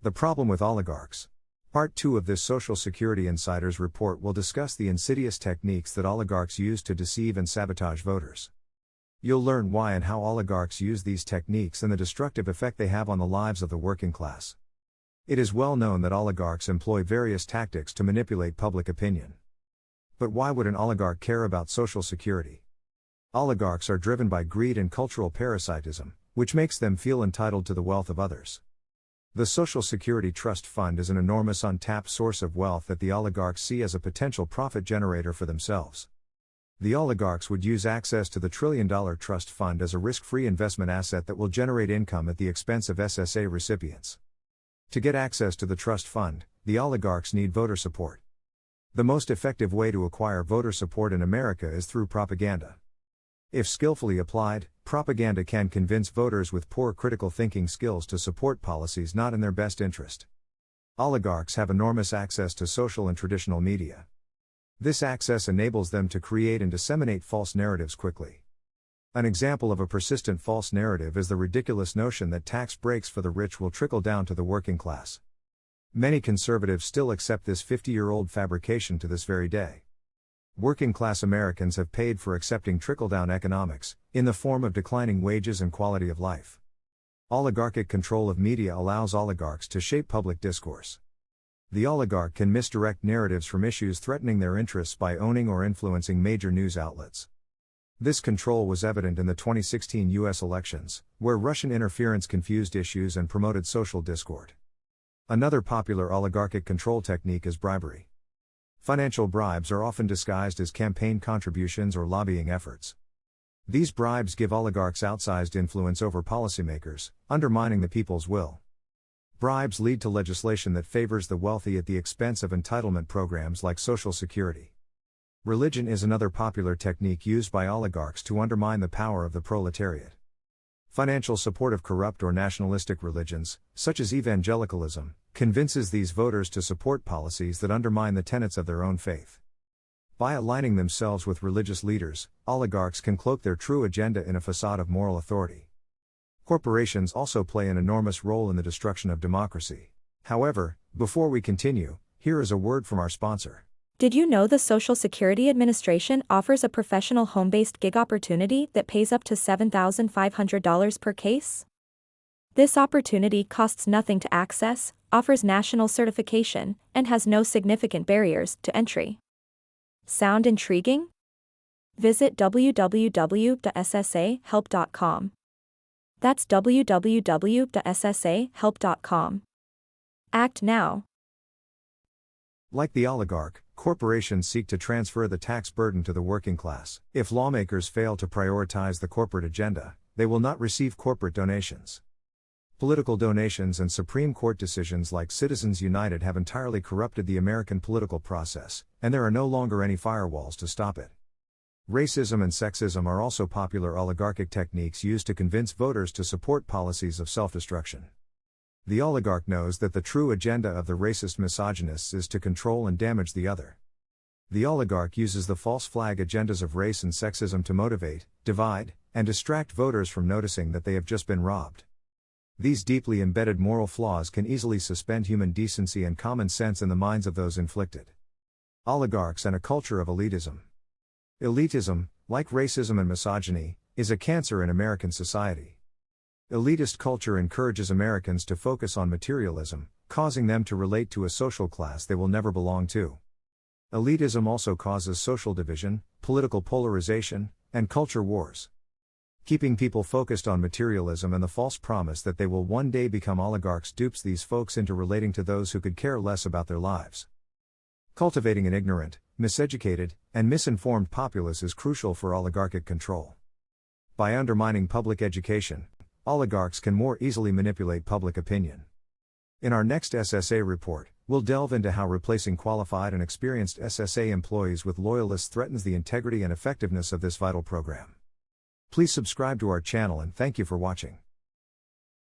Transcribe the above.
The problem with oligarchs. Part 2 of this Social Security Insiders report will discuss the insidious techniques that oligarchs use to deceive and sabotage voters. You'll learn why and how oligarchs use these techniques and the destructive effect they have on the lives of the working class. It is well known that oligarchs employ various tactics to manipulate public opinion. But why would an oligarch care about Social Security? Oligarchs are driven by greed and cultural parasitism, which makes them feel entitled to the wealth of others. The Social Security Trust Fund is an enormous untapped source of wealth that the oligarchs see as a potential profit generator for themselves. The oligarchs would use access to the trillion-dollar trust fund as a risk-free investment asset that will generate income at the expense of SSA recipients. To get access to the trust fund, the oligarchs need voter support. The most effective way to acquire voter support in America is through propaganda. If skillfully applied, propaganda can convince voters with poor critical thinking skills to support policies not in their best interest. Oligarchs have enormous access to social and traditional media. This access enables them to create and disseminate false narratives quickly. An example of a persistent false narrative is the ridiculous notion that tax breaks for the rich will trickle down to the working class. Many conservatives still accept this 50-year-old fabrication to this very day. Working-class Americans have paid for accepting trickle-down economics, in the form of declining wages and quality of life. Oligarchic control of media allows oligarchs to shape public discourse. The oligarch can misdirect narratives from issues threatening their interests by owning or influencing major news outlets. This control was evident in the 2016 U.S. elections, where Russian interference confused issues and promoted social discord. Another popular oligarchic control technique is bribery. Financial bribes are often disguised as campaign contributions or lobbying efforts. These bribes give oligarchs outsized influence over policymakers, undermining the people's will. Bribes lead to legislation that favors the wealthy at the expense of entitlement programs like Social Security. Religion is another popular technique used by oligarchs to undermine the power of the proletariat. Financial support of corrupt or nationalistic religions, such as evangelicalism, convinces these voters to support policies that undermine the tenets of their own faith. By aligning themselves with religious leaders, oligarchs can cloak their true agenda in a facade of moral authority. Corporations also play an enormous role in the destruction of democracy. However, before we continue, here is a word from our sponsor. Did you know the Social Security Administration offers a professional home-based gig opportunity that pays up to $7,500 per case? This opportunity costs nothing to access, offers national certification, and has no significant barriers to entry. Sound intriguing? Visit www.ssahelp.com. That's www.ssahelp.com. Act now. Like the oligarch, corporations seek to transfer the tax burden to the working class. If lawmakers fail to prioritize the corporate agenda, they will not receive corporate donations. Political donations and Supreme Court decisions like Citizens United have entirely corrupted the American political process, and there are no longer any firewalls to stop it. Racism and sexism are also popular oligarchic techniques used to convince voters to support policies of self-destruction. The oligarch knows that the true agenda of the racist misogynists is to control and damage the other. The oligarch uses the false flag agendas of race and sexism to motivate, divide, and distract voters from noticing that they have just been robbed. These deeply embedded moral flaws can easily suspend human decency and common sense in the minds of those inflicted. Oligarchs and a culture of elitism. Elitism, like racism and misogyny, is a cancer in American society. Elitist culture encourages Americans to focus on materialism, causing them to relate to a social class they will never belong to. Elitism also causes social division, political polarization, and culture wars. Keeping people focused on materialism and the false promise that they will one day become oligarchs dupes these folks into relating to those who could care less about their lives. Cultivating an ignorant, miseducated, and misinformed populace is crucial for oligarchic control. By undermining public education, oligarchs can more easily manipulate public opinion. In our next SSA report, we'll delve into how replacing qualified and experienced SSA employees with loyalists threatens the integrity and effectiveness of this vital program. Please subscribe to our channel and thank you for watching.